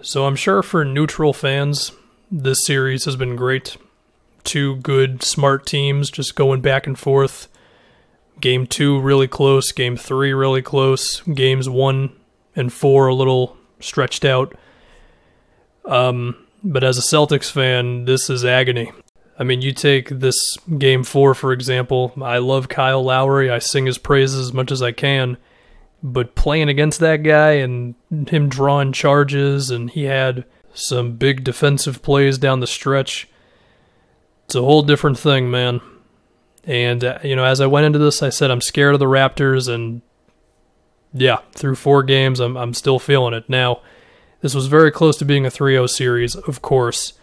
So I'm sure for neutral fans, this series has been great. Two good, smart teams just going back and forth. Game 2 really close, Game 3 really close, Games 1 and 4 a little stretched out. But as a Celtics fan, this is agony. I mean, you take this Game 4, for example. I love Kyle Lowry. I sing his praises as much as I can. But playing against that guy and him drawing charges, and he had some big defensive plays down the stretch, it's a whole different thing, man. And, as I went into this, I said I'm scared of the Raptors, and yeah, through 4 games, I'm still feeling it. Now, this was very close to being a 3-0 series, of course.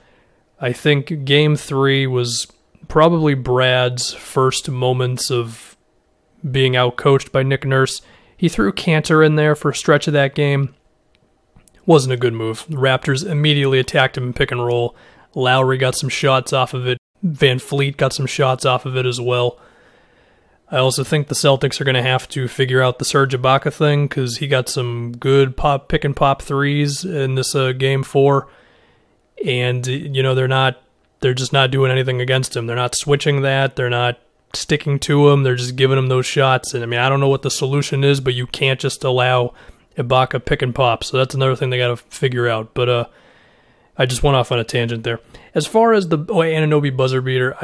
I think Game 3 was probably Brad's first moments of being outcoached by Nick Nurse. He threw Cantor in there for a stretch of that game. Wasn't a good move. The Raptors immediately attacked him in pick and roll. Lowry got some shots off of it. Van Fleet got some shots off of it as well. I also think the Celtics are going to have to figure out the Serge Ibaka thing, because he got some good pick and pop threes in this Game 4. And, they're just not doing anything against him. They're not switching that. They're not sticking to him. They're just giving him those shots. And, I don't know what the solution is, but you can't just allow Ibaka pick and pop. So that's another thing they got to figure out. But I just went off on a tangent there. As far as the Anunoby buzzer beater,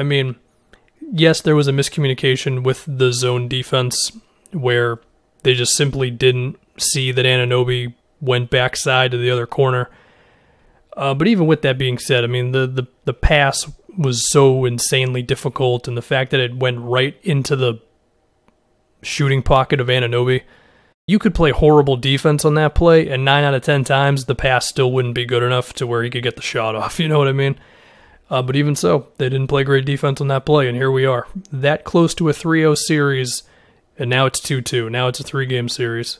yes, there was a miscommunication with the zone defense where they just simply didn't see that Anunoby went backside to the other corner. But even with that being said, the pass was so insanely difficult, and the fact that it went right into the shooting pocket of Anunoby, you could play horrible defense on that play, and 9 out of 10 times the pass still wouldn't be good enough to where he could get the shot off, you know what I mean? But even so, they didn't play great defense on that play, and here we are. That close to a 3-0 series, and now it's 2-2. Now it's a 3-game series.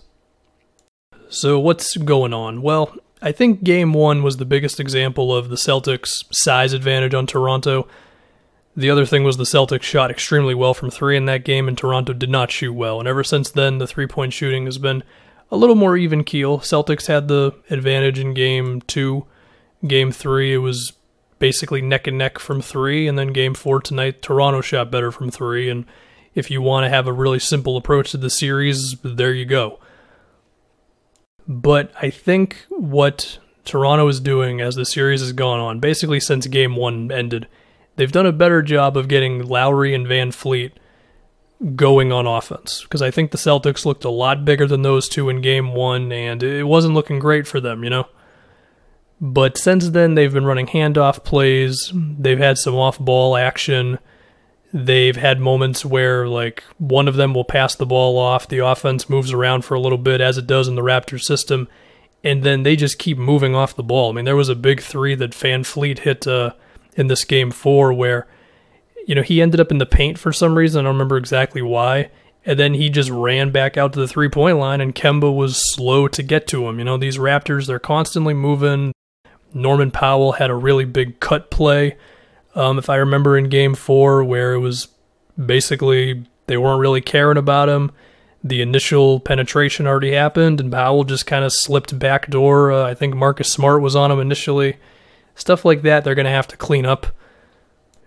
So what's going on? Well, I think Game 1 was the biggest example of the Celtics' size advantage on Toronto. The other thing was the Celtics shot extremely well from 3 in that game, and Toronto did not shoot well. And ever since then, the three-point shooting has been a little more even keel. Celtics had the advantage in Game 2. Game 3, it was basically neck and neck from 3, and then Game 4 tonight, Toronto shot better from 3. And if you want to have a really simple approach to the series, there you go. But I think what Toronto is doing as the series has gone on, basically since Game 1 ended, they've done a better job of getting Lowry and Van Fleet going on offense. Because I think the Celtics looked a lot bigger than those two in Game 1, and it wasn't looking great for them, But since then, they've been running handoff plays. They've had some off-ball action. They've had moments where, one of them will pass the ball off. The offense moves around for a little bit, as it does in the Raptors system. And then they just keep moving off the ball. There was a big 3 that Van Fleet hit in this Game 4 where, he ended up in the paint for some reason. I don't remember exactly why. And then he just ran back out to the three-point line, and Kemba was slow to get to him. These Raptors, they're constantly moving. Norman Powell had a really big cut play, if I remember, in Game 4, where it was basically they weren't really caring about him. The initial penetration already happened, and Powell just kind of slipped backdoor. I think Marcus Smart was on him initially. Stuff like that they're going to have to clean up.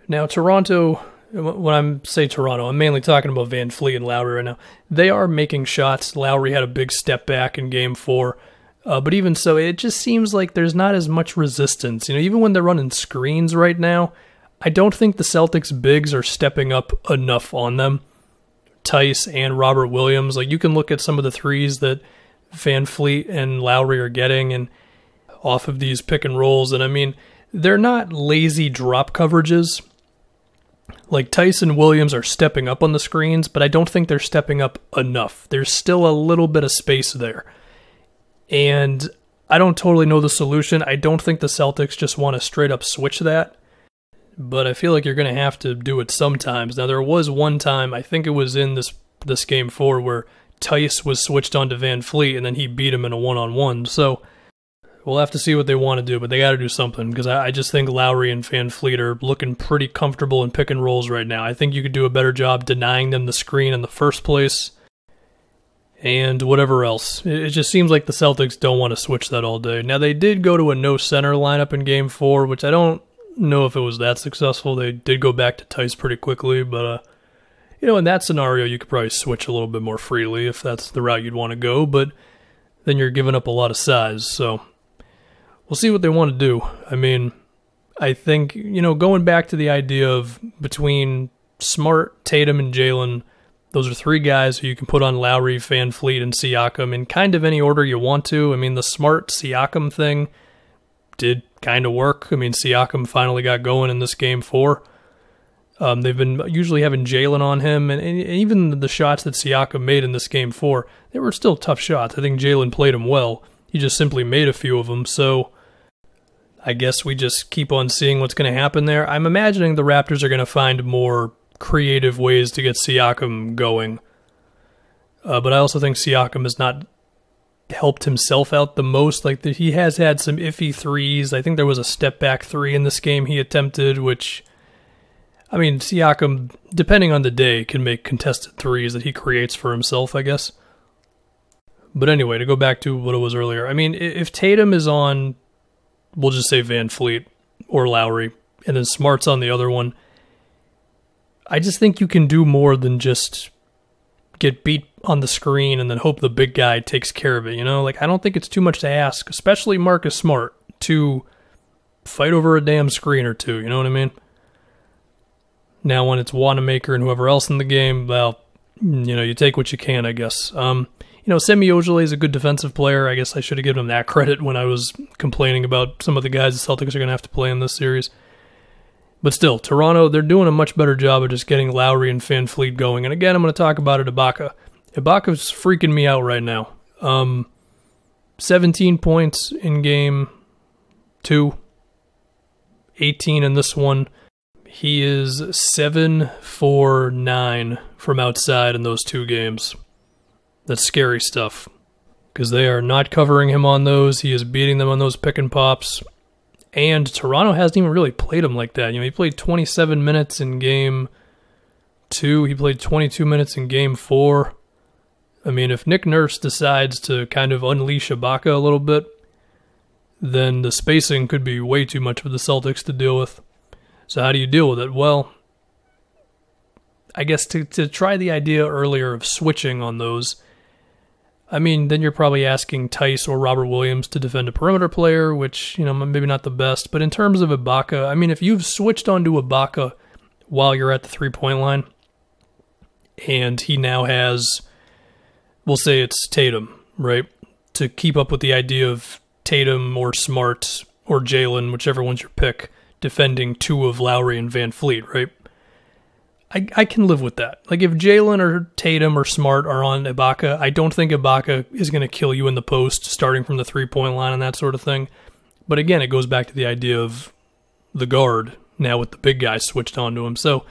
Now, Toronto, when I say Toronto, I'm mainly talking about Van Fleet and Lowry right now. They are making shots. Lowry had a big step back in Game 4. But even so, it just seems like there's not as much resistance. Even when they're running screens right now, I don't think the Celtics bigs are stepping up enough on them. Tice and Robert Williams, you can look at some of the threes that Van Fleet and Lowry are getting and off of these pick and rolls, and they're not lazy drop coverages. Tice and Williams are stepping up on the screens, but I don't think they're stepping up enough. There's still a little bit of space there. And I don't totally know the solution. I don't think the Celtics just want to straight up switch that. But I feel like you're going to have to do it sometimes. Now, there was one time, I think it was in this Game 4, where Tice was switched onto Van Fleet, and then he beat him in a one-on-one. So we'll have to see what they want to do, but they got to do something, because I just think Lowry and Van Fleet are looking pretty comfortable in pick and rolls right now. I think you could do a better job denying them the screen in the first place. and whatever else. It just seems like the Celtics don't want to switch that all day. Now, they did go to a no-center lineup in Game 4, which I don't know if it was that successful. They did go back to Tice pretty quickly, but, in that scenario, you could probably switch a little bit more freely if that's the route you'd want to go, but then you're giving up a lot of size, so we'll see what they want to do. I mean, I think, going back to the idea of between Smart, Tatum, and Jalen, those are three guys who you can put on Lowry, VanVleet, and Siakam in kind of any order you want to. I mean, the Smart Siakam thing did kind of work. I mean, Siakam finally got going in this Game 4. They've been usually having Jalen on him, and even the shots that Siakam made in this Game 4, they were still tough shots. I think Jalen played them well. He just simply made a few of them, so I guess we just keep on seeing what's going to happen there. I'm imagining the Raptors are going to find more creative ways to get Siakam going. But I also think Siakam has not helped himself out the most. Like, he has had some iffy threes. I think there was a step-back three in this game he attempted, which, I mean, Siakam, depending on the day, can make contested threes that he creates for himself, I guess. But anyway, to go back to what it was earlier, I mean, if Tatum is on, we'll just say VanVleet or Lowry, and then Smart's on the other one, I just think you can do more than just get beat on the screen and then hope the big guy takes care of it, Like, I don't think it's too much to ask, especially Marcus Smart, to fight over a damn screen or two, you know what I mean? Now, when it's Wanamaker and whoever else in the game, well, you take what you can, I guess. Semi Ojeleye is a good defensive player. I guess I should have given him that credit when I was complaining about some of the guys the Celtics are going to have to play in this series. But still, Toronto, they're doing a much better job of just getting Lowry and VanVleet going. And again, I'm going to talk about it, Ibaka. Ibaka's freaking me out right now. 17 points in Game 2, 18 in this one. He is 7 for 9 from outside in those two games. That's scary stuff, because they are not covering him on those. He is beating them on those pick and pops. And Toronto hasn't even really played him like that. He played 27 minutes in Game 2. He played 22 minutes in Game 4. I mean, if Nick Nurse decides to kind of unleash Ibaka a little bit, then the spacing could be way too much for the Celtics to deal with. So how do you deal with it? Well, I guess to try the idea earlier of switching on those, I mean, then you're probably asking Tice or Robert Williams to defend a perimeter player, which, maybe not the best. But in terms of Ibaka, I mean, if you've switched onto Ibaka while you're at the three-point line, and he now has, we'll say it's Tatum, right, to keep up with the idea of Tatum or Smart or Jalen, whichever one's your pick, defending two of Lowry and VanVleet, right? I can live with that. Like, if Jalen or Tatum or Smart are on Ibaka, I don't think Ibaka is going to kill you in the post starting from the three-point line and that sort of thing. But again, it goes back to the idea of the guard now with the big guy switched onto him. So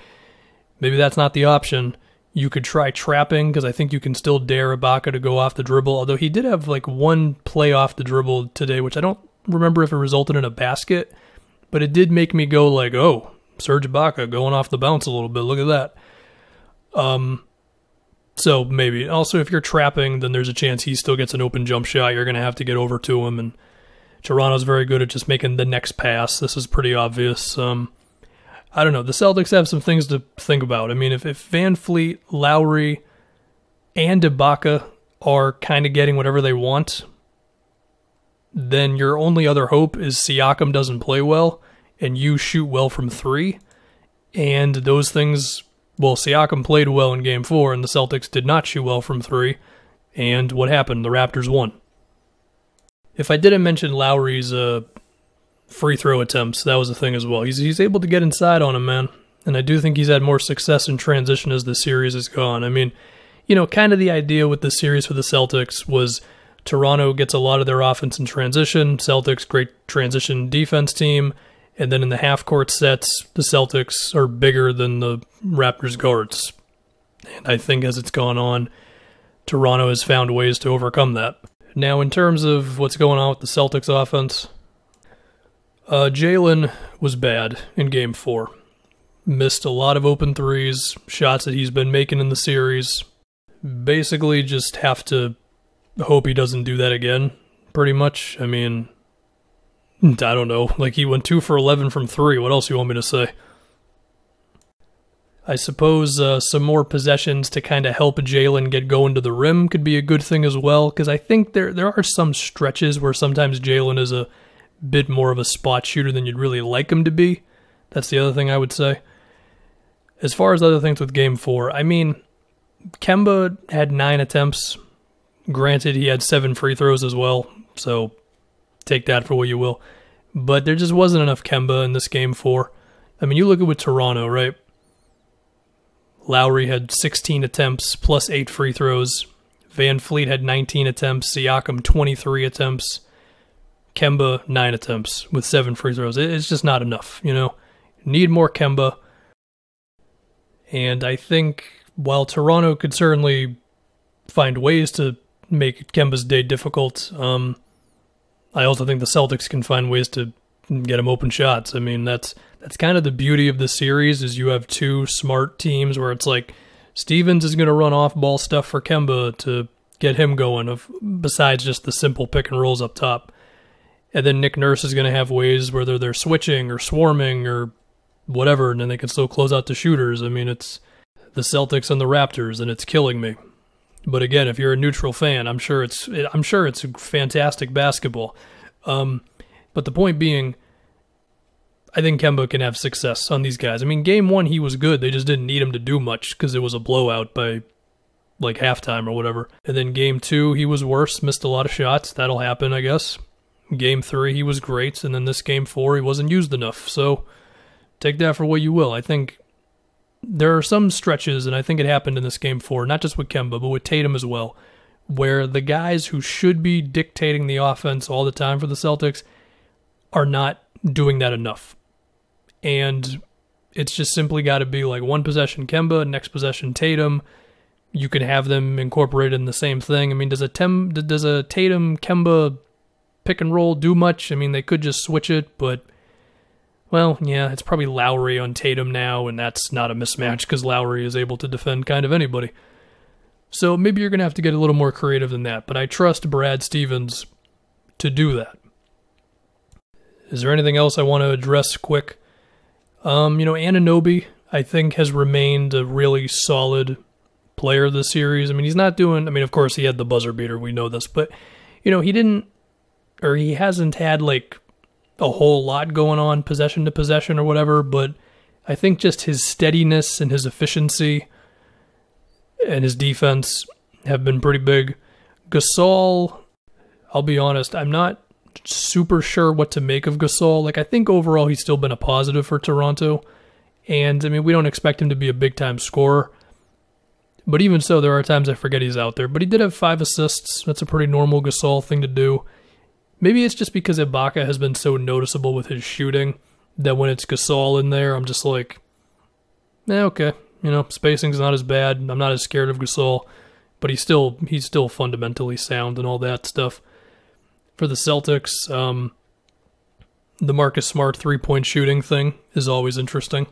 maybe that's not the option. You could try trapping, because I think you can still dare Ibaka to go off the dribble, although he did have like one play off the dribble today, which I don't remember if it resulted in a basket, but it did make me go like, oh, Serge Ibaka going off the bounce a little bit. Look at that. So maybe. Also, if you're trapping, then there's a chance he still gets an open jump shot. You're going to have to get over to him, and Toronto's very good at just making the next pass. This is pretty obvious. I don't know. The Celtics have some things to think about. I mean, if VanVleet, Lowry, and Ibaka are kind of getting whatever they want, then your only other hope is Siakam doesn't play well, and you shoot well from three, and those things, well, Siakam played well in Game 4, and the Celtics did not shoot well from three, and what happened? The Raptors won. If I didn't mention Lowry's free throw attempts, that was a thing as well. He's able to get inside on him, man, and I do think he's had more success in transition as the series has gone. I mean, kind of the idea with the series for the Celtics was Toronto gets a lot of their offense in transition, Celtics, great transition defense team, and then in the half-court sets, the Celtics are bigger than the Raptors guards. And I think as it's gone on, Toronto has found ways to overcome that. Now, in terms of what's going on with the Celtics offense, Jalen was bad in Game 4. Missed a lot of open threes, shots that he's been making in the series. Basically just have to hope he doesn't do that again, pretty much. I mean, I don't know. Like, he went 2 for 11 from 3. What else you want me to say? I suppose some more possessions to kind of help Jalen get going to the rim could be a good thing as well, because I think there are some stretches where sometimes Jalen is a bit more of a spot shooter than you'd really like him to be. That's the other thing I would say. As far as other things with Game 4, I mean, Kemba had 9 attempts. Granted, he had 7 free throws as well, so take that for what you will. But there just wasn't enough Kemba in this Game 4. I mean, you look at with Toronto, right? Lowry had 16 attempts plus 8 free throws. Van Fleet had 19 attempts. Siakam, 23 attempts. Kemba, 9 attempts with 7 free throws. It's just not enough, you know? Need more Kemba. And I think while Toronto could certainly find ways to make Kemba's day difficult, I also think the Celtics can find ways to get him open shots. I mean, that's kind of the beauty of the series, is you have two smart teams where it's like Stevens is going to run off-ball stuff for Kemba to get him going, besides just the simple pick and rolls up top. And then Nick Nurse is going to have ways whether they're switching or swarming or whatever, and then they can still close out the shooters. I mean, it's the Celtics and the Raptors, and it's killing me. But again, if you're a neutral fan, I'm sure it's fantastic basketball. But the point being, I think Kemba can have success on these guys. I mean, Game 1, he was good. They just didn't need him to do much because it was a blowout by, like, halftime or whatever. And then Game 2, he was worse, missed a lot of shots. That'll happen, I guess. Game 3, he was great. And then this Game 4, he wasn't used enough. So take that for what you will. I think there are some stretches, and I think it happened in this Game 4, not just with Kemba, but with Tatum as well, where the guys who should be dictating the offense all the time for the Celtics are not doing that enough. And it's just simply got to be like one possession Kemba, next possession Tatum. You can have them incorporated in the same thing. I mean, does a Tatum-Kemba pick and roll do much? I mean, they could just switch it, but, well, yeah, it's probably Lowry on Tatum now, and that's not a mismatch because Lowry is able to defend kind of anybody. So maybe you're going to have to get a little more creative than that, but I trust Brad Stevens to do that. Is there anything else I want to address quick? Anunoby, I think, has remained a really solid player this series. I mean, he's not doing, of course, he had the buzzer beater, we know this, but, he hasn't had, like, a whole lot going on possession to possession or whatever, but I think just his steadiness and his efficiency and his defense have been pretty big. Gasol, I'll be honest, I'm not super sure what to make of Gasol. Like, I think overall he's still been a positive for Toronto, and we don't expect him to be a big-time scorer, but even so, there are times I forget he's out there. But he did have 5 assists. That's a pretty normal Gasol thing to do. Maybe it's just because Ibaka has been so noticeable with his shooting that when it's Gasol in there, I'm just like, okay, spacing's not as bad. I'm not as scared of Gasol, but he's still fundamentally sound and all that stuff. For the Celtics, the Marcus Smart three-point shooting thing is always interesting.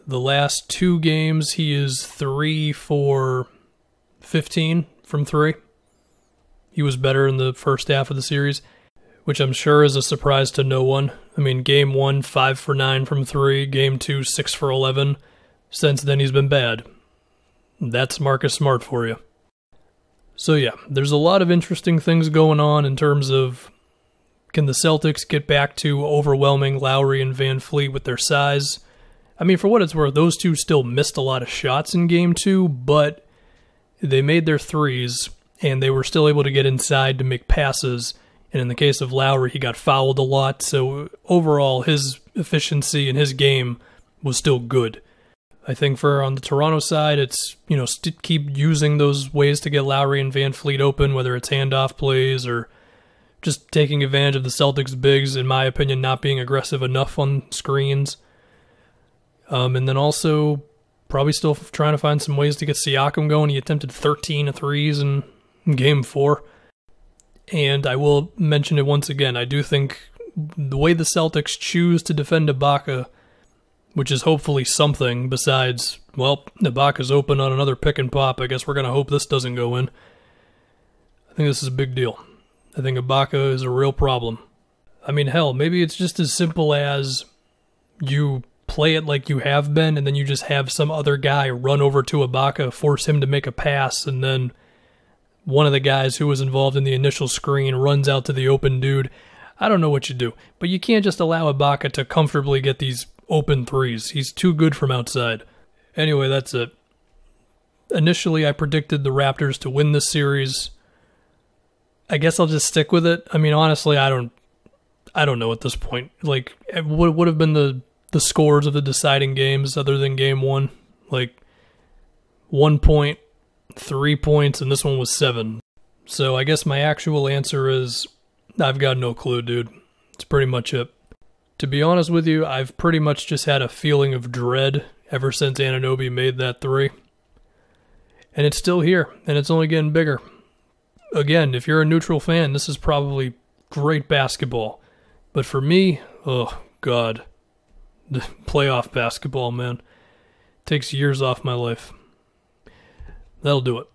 The last 2 games, he is 3 for 15 from 3. He was better in the first half of the series, which I'm sure is a surprise to no one. Game 1, 5 for 9 from 3. Game 2, 6 for 11. Since then, he's been bad. That's Marcus Smart for you. So yeah, there's a lot of interesting things going on in terms of, can the Celtics get back to overwhelming Lowry and Van Fleet with their size? For what it's worth, those two still missed a lot of shots in Game 2, but they made their threes, and they were still able to get inside to make passes. And in the case of Lowry, he got fouled a lot, so overall his efficiency in his game was still good. I think on the Toronto side, it's, keep using those ways to get Lowry and Van Fleet open, whether it's handoff plays or just taking advantage of the Celtics bigs, in my opinion, not being aggressive enough on screens. And then also probably still trying to find some ways to get Siakam going. He attempted 13 threes in Game 4. And I will mention it once again. I do think the way the Celtics choose to defend Ibaka, which is hopefully something besides Well, Ibaka's open on another pick and pop. I guess we're going to hope this doesn't go in. I think this is a big deal. I think Ibaka is a real problem. I mean, hell, maybe it's just as simple as you play it like you have been, and then you just have some other guy run over to Ibaka, force him to make a pass, and then one of the guys who was involved in the initial screen runs out to the open dude. I don't know what you do, but you can't just allow Ibaka to comfortably get these open threes. He's too good from outside. Anyway, that's it. Initially, I predicted the Raptors to win this series. I guess I'll just stick with it. I mean, honestly, I don't know at this point. Like, what would have been the scores of the deciding games other than game 1? Like, 1 point, 3 points, and this one was 7. So I guess my actual answer is I've got no clue, dude. It's pretty much it. To be honest with you, I've pretty much just had a feeling of dread ever since Anunoby made that 3. And it's still here, and it's only getting bigger. Again, if you're a neutral fan, this is probably great basketball. But for me, oh, God. The playoff basketball, man. Takes years off my life. That'll do it.